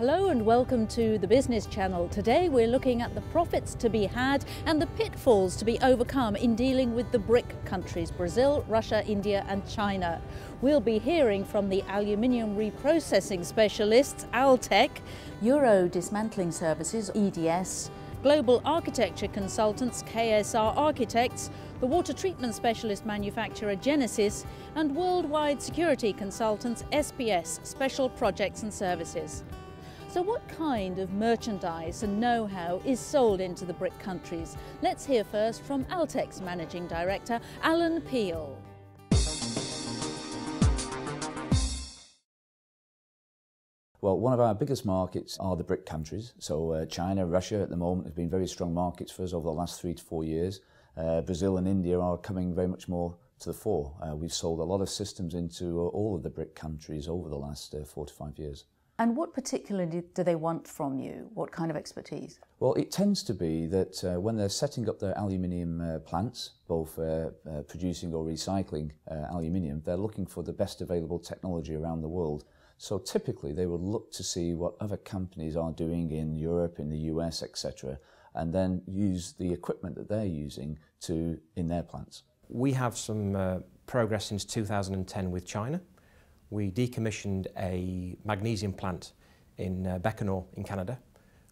Hello and welcome to the Business Channel. Today we're looking at the profits to be had and the pitfalls to be overcome in dealing with the BRIC countries, Brazil, Russia, India and China. We'll be hearing from the aluminium reprocessing specialists, Altec, Euro Dismantling Services, EDS, Global Architecture Consultants, KSR Architects, the water treatment specialist manufacturer Genesis, and Worldwide Security Consultants, SPS, Special Projects and Services. So what kind of merchandise and know-how is sold into the BRIC countries? Let's hear first from Altec's Managing Director, Alan Peel. Well, one of our biggest markets are the BRIC countries. So China, Russia at the moment have been very strong markets for us over the last 3 to 4 years. Brazil and India are coming very much more to the fore. We've sold a lot of systems into all of the BRIC countries over the last 4 to 5 years. And what particularly do they want from you? What kind of expertise? Well, it tends to be that when they're setting up their aluminium plants, both producing or recycling aluminium, they're looking for the best available technology around the world. So typically they would look to see what other companies are doing in Europe, in the US, etc., and then use the equipment that they're using in their plants. We have some progress since 2010 with China. We decommissioned a magnesium plant in Bécancour in Canada.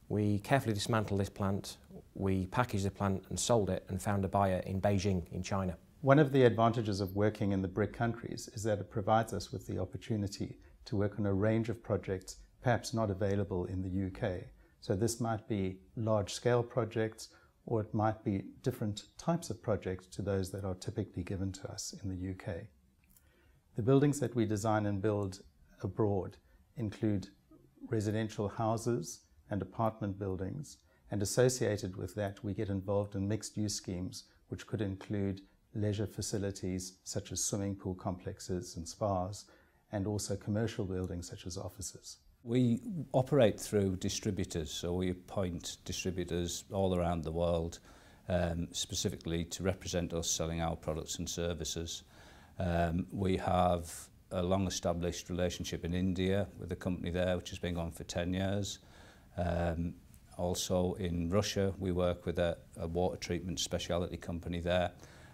We carefully dismantled this plant, we packaged the plant and sold it and found a buyer in Beijing in China. One of the advantages of working in the BRIC countries is that it provides us with the opportunity to work on a range of projects perhaps not available in the UK. So this might be large-scale projects, or it might be different types of projects to those that are typically given to us in the UK. The buildings that we design and build abroad include residential houses and apartment buildings, and associated with that we get involved in mixed-use schemes which could include leisure facilities such as swimming pool complexes and spas, and also commercial buildings such as offices. We operate through distributors, so we appoint distributors all around the world specifically to represent us selling our products and services. We have a long-established relationship in India with a company there which has been going for 10 years. Also in Russia we work with a water treatment specialty company there,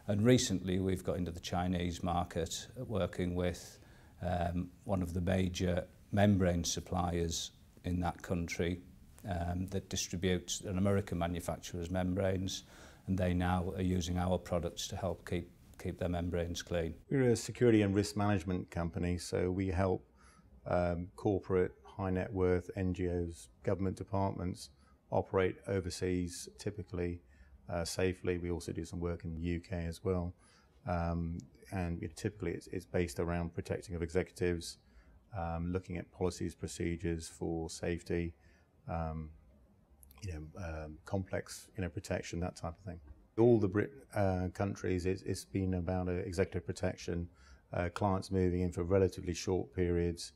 and recently we've got into the Chinese market working with one of the major membrane suppliers in that country that distributes an American manufacturer's membranes, and they now are using our products to help keep their membranes clean. We're a security and risk management company, so we help corporate, high net worth, NGOs, government departments operate overseas typically safely. We also do some work in the UK as well. And typically it's based around protecting of executives, looking at policies, procedures for safety, complex protection, that type of thing. All the BRIC countries, it's been about executive protection, clients moving in for relatively short periods,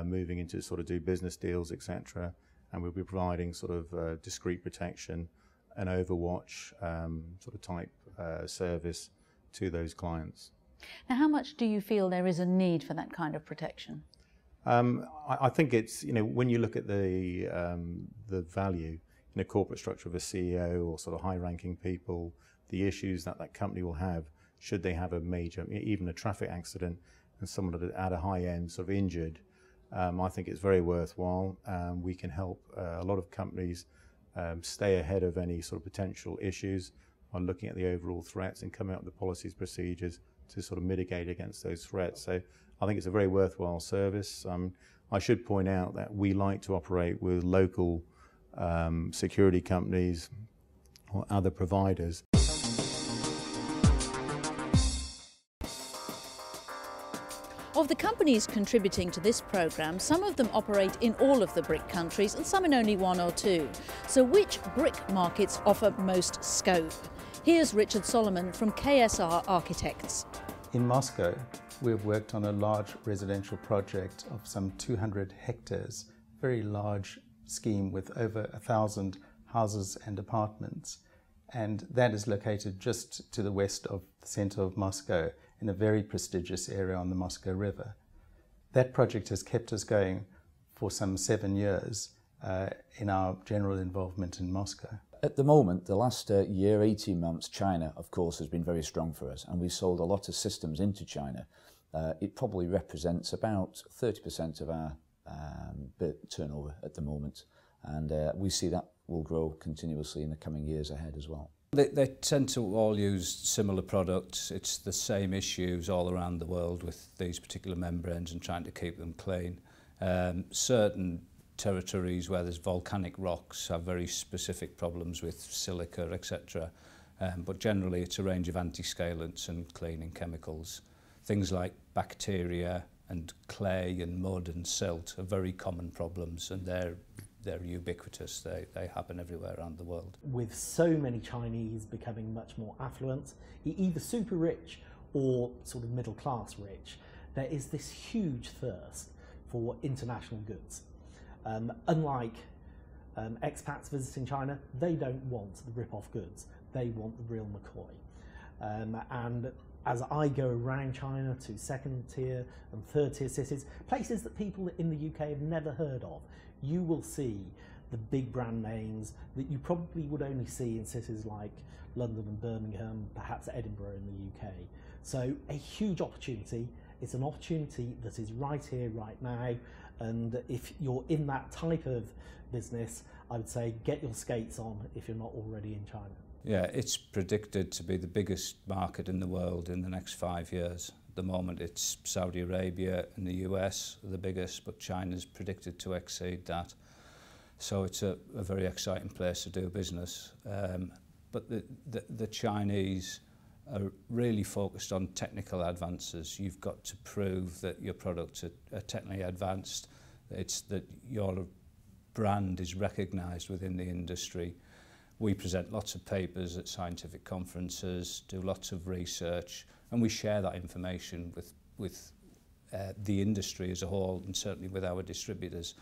moving into sort of do business deals, etc. And we'll be providing sort of discrete protection, an overwatch sort of type service to those clients. Now, how much do you feel there is a need for that kind of protection? I think it's, when you look at the value in a corporate structure of a CEO or sort of high-ranking people, the issues that that company will have should they have a major, even a traffic accident, and someone at a high end sort of injured, I think it's very worthwhile. We can help a lot of companies stay ahead of any sort of potential issues by looking at the overall threats and coming up with the policies, procedures to sort of mitigate against those threats. So I think it's a very worthwhile service. I should point out that we like to operate with local security companies or other providers. Of the companies contributing to this programme, some of them operate in all of the BRIC countries and some in only 1 or 2. So which BRIC markets offer most scope? Here's Richard Solomon from KSR Architects. In Moscow, we've worked on a large residential project of some 200 hectares, very large scheme with over 1,000 houses and apartments. And that is located just to the west of the center of Moscow in a very prestigious area on the Moscow River. That project has kept us going for some 7 years in our general involvement in Moscow. At the moment, the last year, 18 months, China, of course, has been very strong for us, and we sold a lot of systems into China. It probably represents about 30% of our turnover at the moment, and we see that will grow continuously in the coming years ahead as well. They tend to all use similar products. It's the same issues all around the world with these particular membranes and trying to keep them clean. Certain territories where there's volcanic rocks have very specific problems with silica, etc. But generally it's a range of anti-scalants and cleaning chemicals. Things like bacteria and clay and mud and silt are very common problems, and they're ubiquitous. They happen everywhere around the world. With so many Chinese becoming much more affluent, either super rich or sort of middle class rich, there is this huge thirst for international goods. Unlike expats visiting China, they don't want the rip-off goods. They want the real McCoy. And as I go around China to second tier and third tier cities, places that people in the UK have never heard of, you will see the big brand names that you probably would only see in cities like London and Birmingham, perhaps Edinburgh in the UK. So a huge opportunity. It's an opportunity that is right here, right now. And if you're in that type of business, I would say get your skates on if you're not already in China. Yeah, it's predicted to be the biggest market in the world in the next 5 years. At the moment it's Saudi Arabia and the US are the biggest, but China's predicted to exceed that. So it's a very exciting place to do business. But the Chinese are really focused on technical advances. You've got to prove that your products are technically advanced. It's that your brand is recognised within the industry. We present lots of papers at scientific conferences, do lots of research, and we share that information with the industry as a whole, and certainly with our distributors.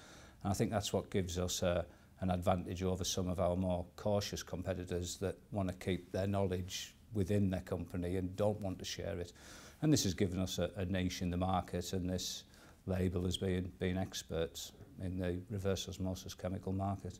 And I think that's what gives us an advantage over some of our more cautious competitors that want to keep their knowledge within their company and don't want to share it. And this has given us a niche in the market, and this label as being experts in the reverse osmosis chemical market.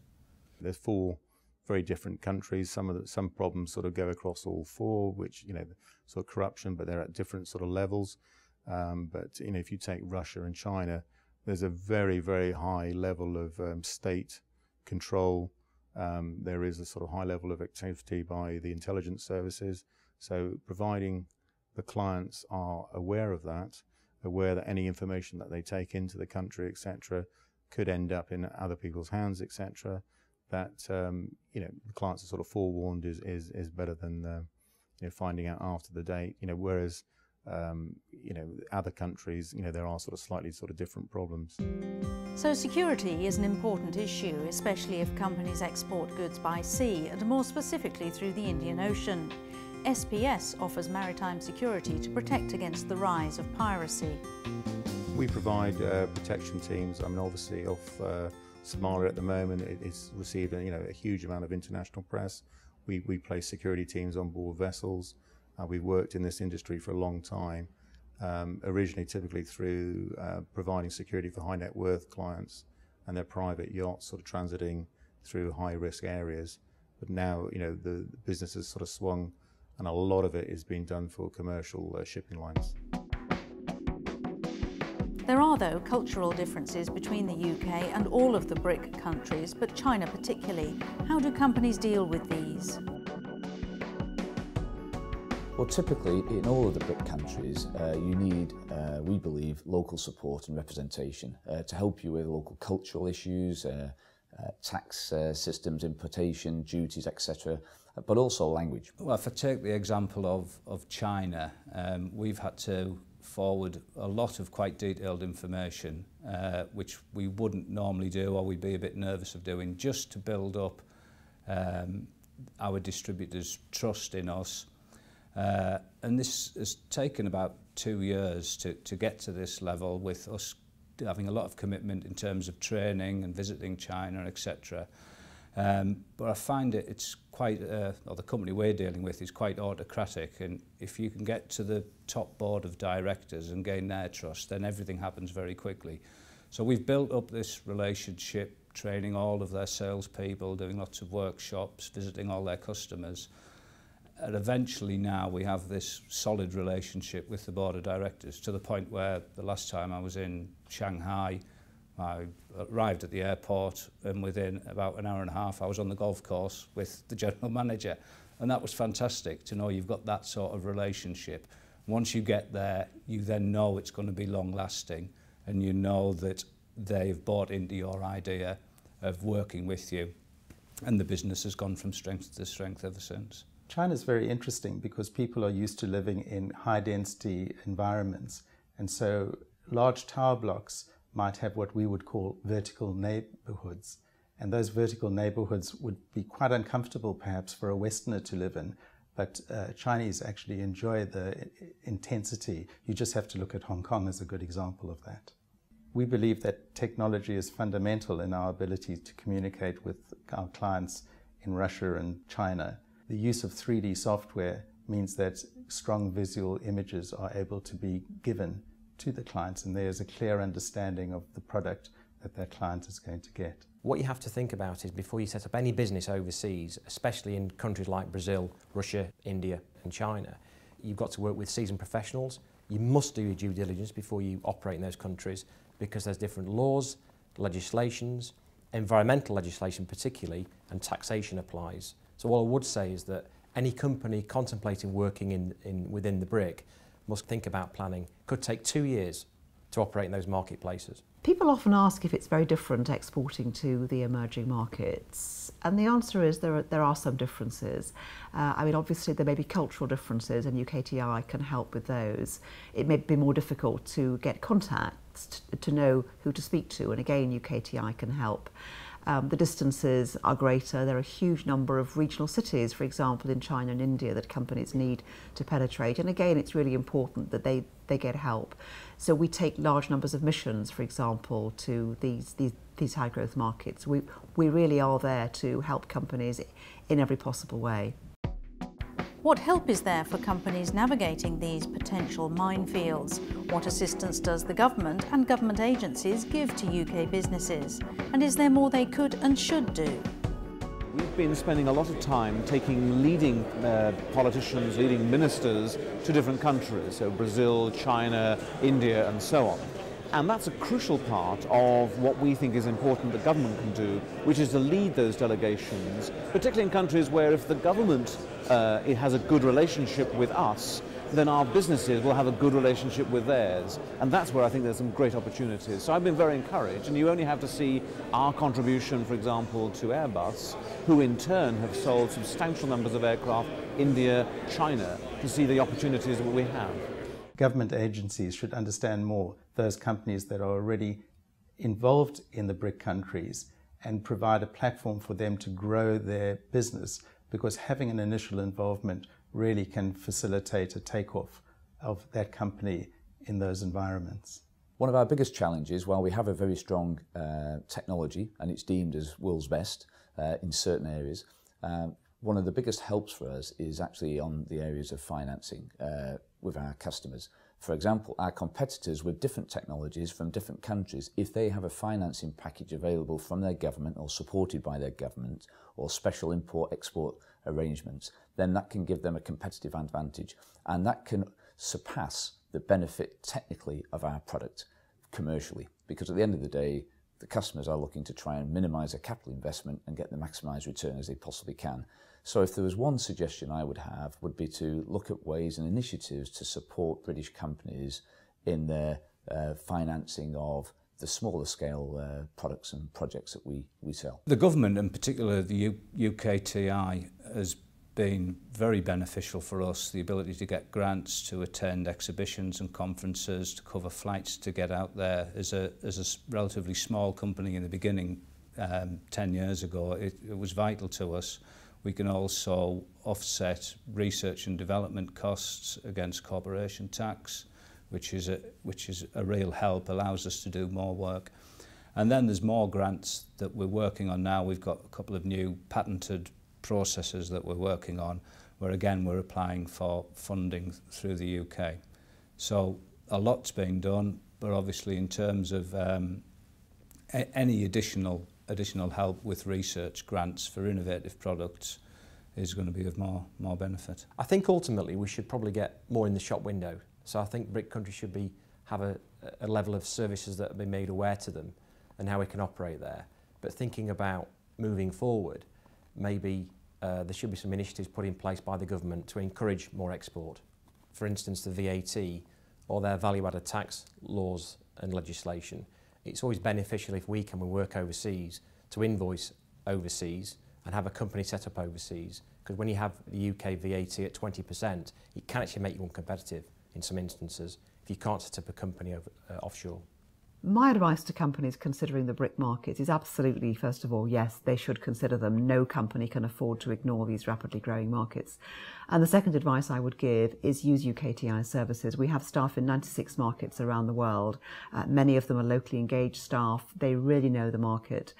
There's 4 very different countries. Some problems sort of go across all 4, which, you know, sort of corruption, but they're at different sort of levels. But, you know, if you take Russia and China, there's a very, very high level of state control. There is a sort of high level of activity by the intelligence services. So providing the clients are aware of that, aware that any information that they take into the country, etc., could end up in other people's hands, etc., that you know, the clients are sort of forewarned is better than you know, finding out after the date. You know, whereas you know, other countries, you know, there are sort of slightly sort of different problems. So security is an important issue, especially if companies export goods by sea and more specifically through the Indian Ocean. SPS offers maritime security to protect against the rise of piracy. We provide protection teams. I mean, obviously off Somalia at the moment, it's received a huge amount of international press. We place security teams on board vessels. We've worked in this industry for a long time, originally typically through providing security for high net worth clients and their private yachts sort of transiting through high risk areas. But now, you know, the business has sort of swung, and a lot of it is being done for commercial shipping lines. There are, though, cultural differences between the UK and all of the BRIC countries, but China particularly. How do companies deal with these? Well, typically in all of the BRIC countries, you need, we believe, local support and representation to help you with local cultural issues, tax systems, importation, duties, etc., but also language. Well, if I take the example of China, we've had to forward a lot of quite detailed information, which we wouldn't normally do, or we'd be a bit nervous of doing, just to build up our distributors' trust in us. And this has taken about 2 years to get to this level, with us having a lot of commitment in terms of training and visiting China, etc. But I find it's quite, or the company we're dealing with is quite autocratic, and if you can get to the top board of directors and gain their trust, then everything happens very quickly. So we've built up this relationship, training all of their salespeople, doing lots of workshops, visiting all their customers. And eventually now we have this solid relationship with the board of directors, to the point where the last time I was in Shanghai, I arrived at the airport and within about an hour and a half I was on the golf course with the general manager. And that was fantastic to know you've got that sort of relationship. Once you get there, you then know it's going to be long lasting, and you know that they've bought into your idea of working with you, and the business has gone from strength to strength ever since. China is very interesting because people are used to living in high density environments, and so large tower blocks might have what we would call vertical neighborhoods. And those vertical neighborhoods would be quite uncomfortable perhaps for a Westerner to live in, but Chinese actually enjoy the intensity. You just have to look at Hong Kong as a good example of that. We believe that technology is fundamental in our ability to communicate with our clients in Russia and China. The use of 3D software means that strong visual images are able to be given to the clients, and there's a clear understanding of the product that that client is going to get. What you have to think about is before you set up any business overseas, especially in countries like Brazil, Russia, India and China, you've got to work with seasoned professionals. You must do your due diligence before you operate in those countries, because there's different laws, legislations, environmental legislation particularly, and taxation applies. So what I would say is that any company contemplating working within the BRIC must think about planning. It could take 2 years to operate in those marketplaces. People often ask if it's very different exporting to the emerging markets, and the answer is there are some differences. I mean, obviously there may be cultural differences, and UKTI can help with those. It may be more difficult to get contacts, to know who to speak to, and again UKTI can help. The distances are greater. There are a huge number of regional cities, for example, in China and India that companies need to penetrate. And again, it's really important that they get help. So we take large numbers of missions, for example, to these high growth markets. We really are there to help companies in every possible way. What help is there for companies navigating these potential minefields? What assistance does the government and government agencies give to UK businesses? And is there more they could and should do? We've been spending a lot of time taking leading politicians, leading ministers to different countries, so Brazil, China, India and so on. And that's a crucial part of what we think is important that government can do, which is to lead those delegations, particularly in countries where if the government it has a good relationship with us, then our businesses will have a good relationship with theirs. And that's where I think there's some great opportunities. So I've been very encouraged, and you only have to see our contribution, for example, to Airbus, who in turn have sold substantial numbers of aircraft, India, China, to see the opportunities that we have. Government agencies should understand more those companies that are already involved in the BRIC countries and provide a platform for them to grow their business, because having an initial involvement really can facilitate a takeoff of that company in those environments. One of our biggest challenges, while we have a very strong technology and it's deemed as world's best in certain areas, one of the biggest helps for us is actually on the areas of financing with our customers. For example, our competitors with different technologies from different countries, if they have a financing package available from their government or supported by their government or special import-export arrangements, then that can give them a competitive advantage, and that can surpass the benefit technically of our product commercially, because at the end of the day, the customers are looking to try and minimise their capital investment and get the maximised return as they possibly can. So if there was one suggestion I would have, would be to look at ways and initiatives to support British companies in their financing of the smaller scale products and projects that we sell. The government, in particular the UKTI, has been very beneficial for us. The ability to get grants to attend exhibitions and conferences, to cover flights to get out there. As a relatively small company in the beginning, 10 years ago, it was vital to us. We can also offset research and development costs against corporation tax, which is a real help, allows us to do more work. And then there's more grants that we're working on now. We've got a couple of new patented processes that we're working on, where again we're applying for funding through the UK. So a lot's being done, but obviously in terms of any additional help with research grants for innovative products is going to be of more benefit. I think ultimately we should probably get more in the shop window. So I think BRIC countries should have a level of services that have been made aware to them and how we can operate there. But thinking about moving forward, maybe there should be some initiatives put in place by the government to encourage more export. For instance, the VAT or their value-added tax laws and legislation. It's always beneficial if we can work overseas to invoice overseas and have a company set up overseas, because when you have the UK VAT at 20%, it can actually make you uncompetitive in some instances if you can't set up a company offshore. My advice to companies considering the BRIC markets is absolutely, first of all, yes, they should consider them. No company can afford to ignore these rapidly growing markets. And the second advice I would give is use UKTI services. We have staff in 96 markets around the world. Many of them are locally engaged staff. They really know the market.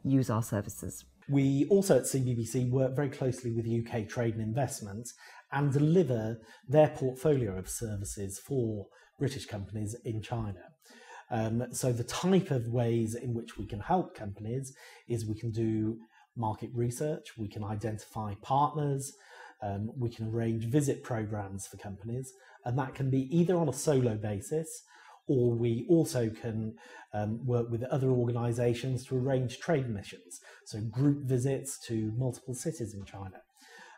Use our services. We also at CBBC work very closely with UK Trade and Investment and deliver their portfolio of services for British companies in China. So the type of ways in which we can help companies is we can do market research, we can identify partners, we can arrange visit programs for companies, and that can be either on a solo basis, or we also can work with other organisations to arrange trade missions, so group visits to multiple cities in China.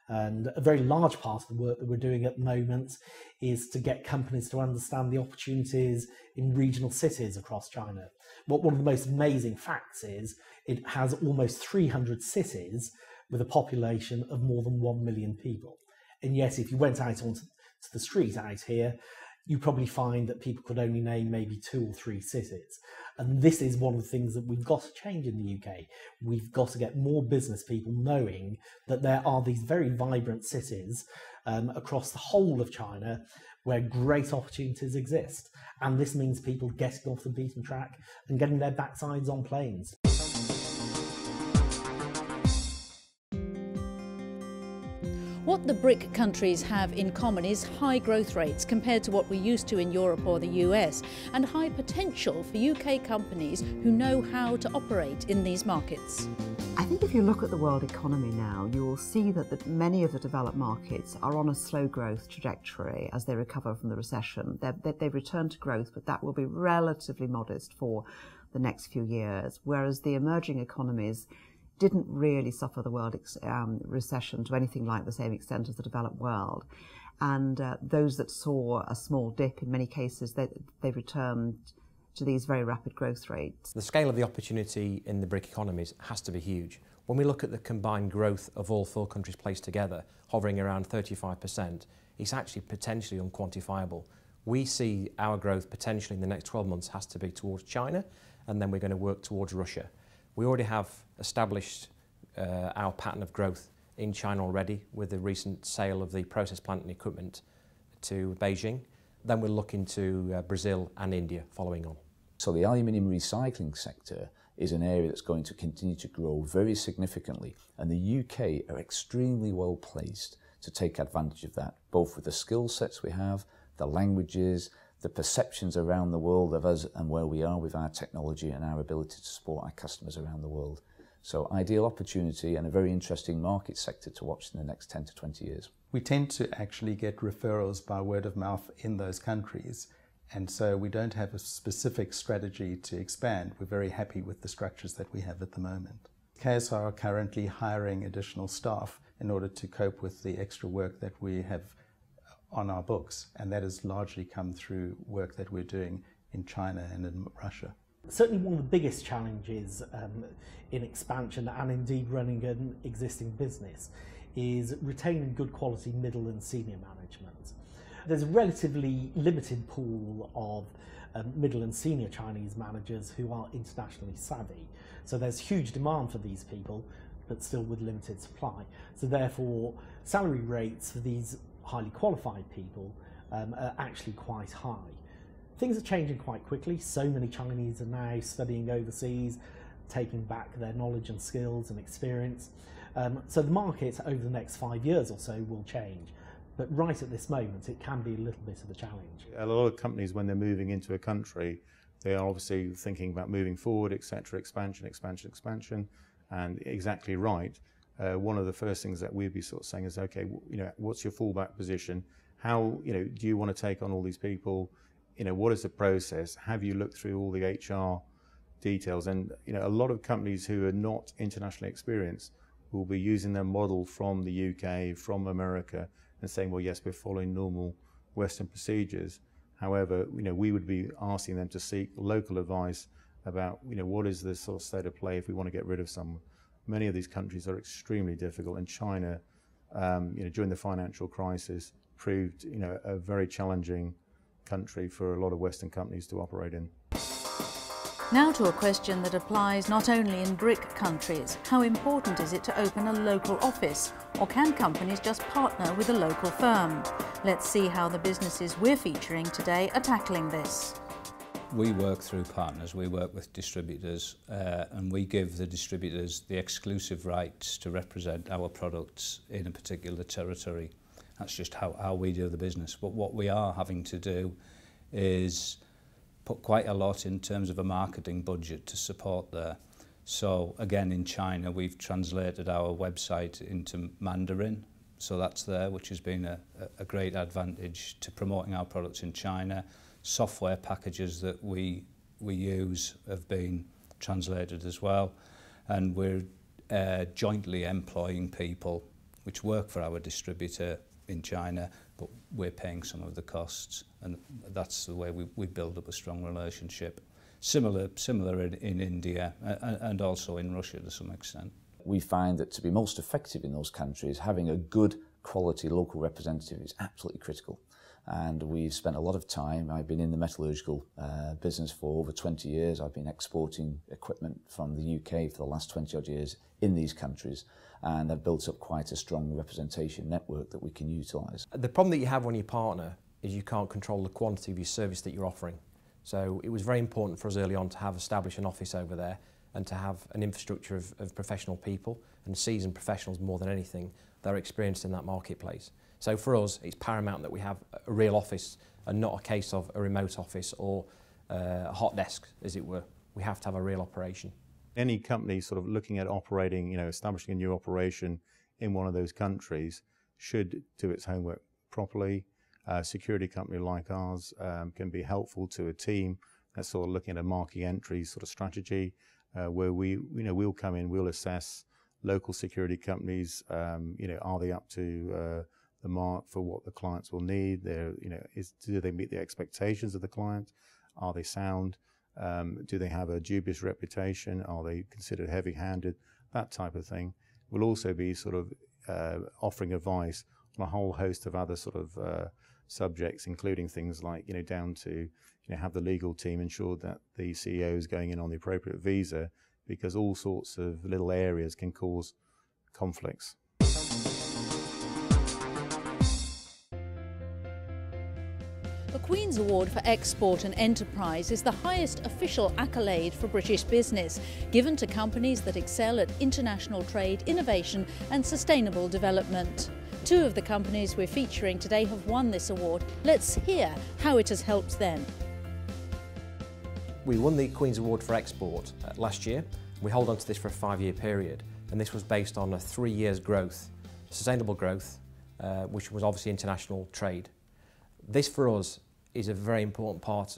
And a very large part of the work that we're doing at the moment is to get companies to understand the opportunities in regional cities across China. One of the most amazing facts is it has almost 300 cities with a population of more than 1 million people. And yet, if you went out onto the street out here, you probably find that people could only name maybe 2 or 3 cities. And this is one of the things that we've got to change in the UK. We've got to get more business people knowing that there are these very vibrant cities across the whole of China where great opportunities exist. And this means people getting off the beaten track and getting their backsides on planes. What the BRIC countries have in common is high growth rates compared to what we're used to in Europe or the US, and high potential for UK companies who know how to operate in these markets. I think if you look at the world economy now, you will see that many of the developed markets are on a slow growth trajectory as they recover from the recession. They've returned to growth, but that will be relatively modest for the next few years, whereas the emerging economies didn't really suffer the world recession to anything like the same extent as the developed world. And those that saw a small dip, in many cases, they returned to these very rapid growth rates. The scale of the opportunity in the BRIC economies has to be huge. When we look at the combined growth of all 4 countries placed together, hovering around 35%, it's actually potentially unquantifiable. We see our growth potentially in the next 12 months has to be towards China, and then we're going to work towards Russia. We already have established our pattern of growth in China already with the recent sale of the process plant and equipment to Beijing. Then we'll look into Brazil and India following on. So the aluminium recycling sector is an area that's going to continue to grow very significantly, and the UK are extremely well placed to take advantage of that, both with the skill sets we have, the languages, the perceptions around the world of us and where we are with our technology and our ability to support our customers around the world. So ideal opportunity and a very interesting market sector to watch in the next 10 to 20 years. We tend to actually get referrals by word of mouth in those countries, and so we don't have a specific strategy to expand. We're very happy with the structures that we have at the moment. KSR are currently hiring additional staff in order to cope with the extra work that we have on our books, and that has largely come through work that we're doing in China and in Russia. Certainly one of the biggest challenges in expansion and indeed running an existing business is retaining good quality middle and senior management. There's a relatively limited pool of middle and senior Chinese managers who are internationally savvy. So there's huge demand for these people, but still with limited supply. So therefore, salary rates for these highly qualified people are actually quite high. Things are changing quite quickly. So many Chinese are now studying overseas, taking back their knowledge and skills and experience. So the market over the next 5 years or so will change. But right at this moment, it can be a little bit of a challenge. A lot of companies, when they're moving into a country, They are obviously thinking about moving forward, etc., expansion, and exactly right. One of the first things that we'd be sort of saying is, okay, what's your fallback position? How, do you want to take on all these people? What is the process? Have you looked through all the HR details? And, a lot of companies who are not internationally experienced will be using their model from the UK, from America, and saying, well, yes, we're following normal Western procedures. However, we would be asking them to seek local advice about, what is the sort of state of play if we want to get rid of someone. Many of these countries are extremely difficult, and China, during the financial crisis, proved, a very challenging country for a lot of Western companies to operate in. Now to a question that applies not only in BRIC countries. How important is it to open a local office? Or can companies just partner with a local firm? Let's see how the businesses we're featuring today are tackling this. We work through partners, we work with distributors, and we give the distributors the exclusive rights to represent our products in a particular territory. That's just how we do the business. But what we are having to do is put quite a lot in terms of a marketing budget to support there. So again, in China, we've translated our website into Mandarin, so that's there, which has been a great advantage to promoting our products in China. Software packages that we use have been translated as well, and we're jointly employing people which work for our distributor in China, but we're paying some of the costs, and that's the way we build up a strong relationship. Similar in India and also in Russia to some extent. We find that to be most effective in those countries, having a good quality local representative is absolutely critical. And we've spent a lot of time. I've been in the metallurgical business for over 20 years. I've been exporting equipment from the UK for the last 20 odd years in these countries, and I've built up quite a strong representation network that we can utilise. The problem that you have when you partner is you can't control the quantity of your service that you're offering. So it was very important for us early on to have established an office over there and to have an infrastructure of professional people and seasoned professionals more than anything that are experienced in that marketplace. So for us, it's paramount that we have a real office and not a case of a remote office or a hot desk, as it were. We have to have a real operation. Any company sort of looking at operating, establishing a new operation in one of those countries should do its homework properly. A security company like ours can be helpful to a team that's sort of looking at a marquee entry sort of strategy, where we'll come in, we'll assess local security companies, are they up to the mark for what the clients will need? Do they meet the expectations of the client? Are they sound? Do they have a dubious reputation? Are they considered heavy-handed? That type of thing. We'll also be sort of offering advice on a whole host of other sort of subjects, including things like, down to, have the legal team ensure that the CEO is going in on the appropriate visa, because all sorts of little areas can cause conflicts. The Queen's Award for Export and Enterprise is the highest official accolade for British business, given to companies that excel at international trade, innovation and sustainable development. Two of the companies we're featuring today have won this award. Let's hear how it has helped them. We won the Queen's Award for Export last year. We hold on to this for a 5-year period, and this was based on a 3 years growth, sustainable growth, which was obviously international trade. This for us is a very important part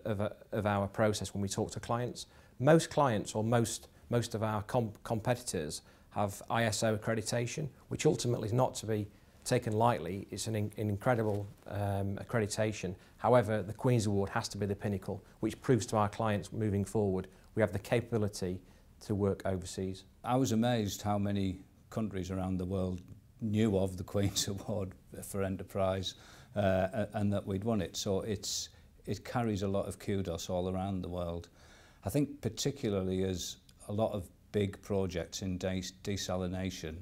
of our process when we talk to clients. Most clients, or most of our competitors, have ISO accreditation, which ultimately is not to be taken lightly. It's an incredible accreditation. However, the Queen's Award has to be the pinnacle, which proves to our clients moving forward we have the capability to work overseas. I was amazed how many countries around the world knew of the Queen's Award for Enterprise and that we'd won it. So it carries a lot of kudos all around the world. I think particularly as a lot of big projects in desalination,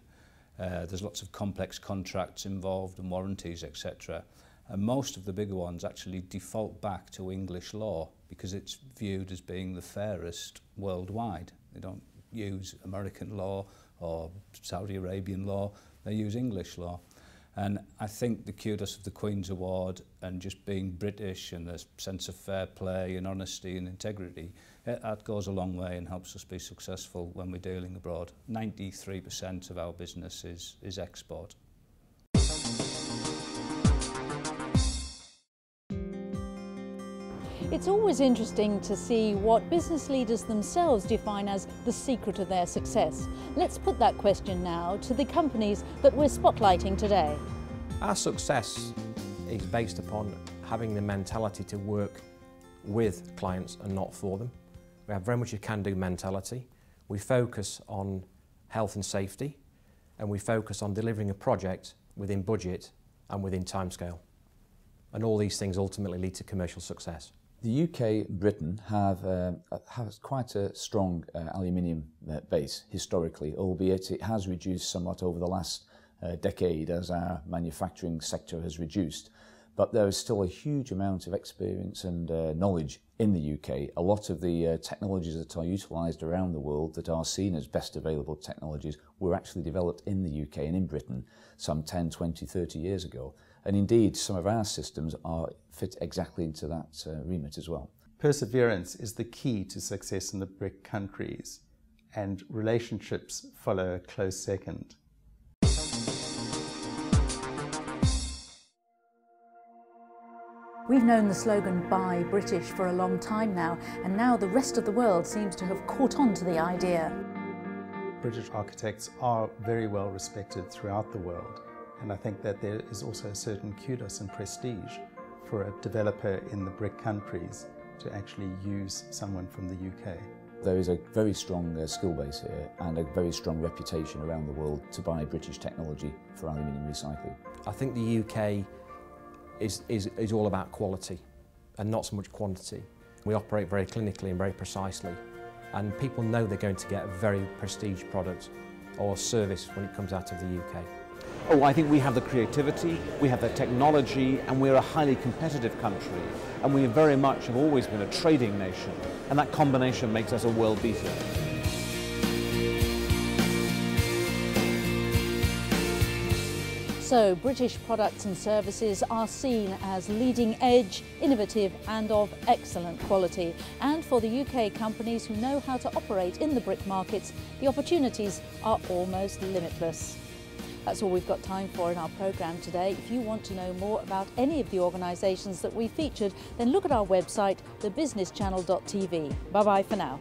there's lots of complex contracts involved and warranties, etc. And most of the bigger ones actually default back to English law because it's viewed as being the fairest worldwide. They don't use American law or Saudi Arabian law, they use English law. And I think the kudos of the Queen's Award and just being British and the sense of fair play and honesty and integrity, that goes a long way and helps us be successful when we're dealing abroad. 93% of our business is export. It's always interesting to see what business leaders themselves define as the secret of their success. Let's put that question now to the companies that we're spotlighting today. Our success is based upon having the mentality to work with clients and not for them. We have very much a can-do mentality. We focus on health and safety, and we focus on delivering a project within budget and within timescale. And all these things ultimately lead to commercial success. The UK, Britain has quite a strong aluminium base historically, albeit it has reduced somewhat over the last decade as our manufacturing sector has reduced. But there is still a huge amount of experience and knowledge in the UK. A lot of the technologies that are utilised around the world that are seen as best available technologies were actually developed in the UK and in Britain some 10, 20, 30 years ago. And indeed, some of our systems fit exactly into that remit as well. Perseverance is the key to success in the BRIC countries, and relationships follow a close second. We've known the slogan "Buy British" for a long time now, and now the rest of the world seems to have caught on to the idea. British architects are very well respected throughout the world, and I think that there is also a certain kudos and prestige for a developer in the BRIC countries to actually use someone from the UK. There is a very strong skill base here and a very strong reputation around the world to buy British technology for aluminium recycling. I think the UK is all about quality and not so much quantity. We operate very clinically and very precisely, and people know they're going to get a very prestige product or service when it comes out of the UK. Oh, I think we have the creativity, we have the technology, and we're a highly competitive country, and we very much have always been a trading nation, and that combination makes us a world beater. So British products and services are seen as leading edge, innovative and of excellent quality. And for the UK companies who know how to operate in the BRIC markets, the opportunities are almost limitless. That's all we've got time for in our programme today. If you want to know more about any of the organisations that we featured, then look at our website, thebusinesschannel.tv. Bye-bye for now.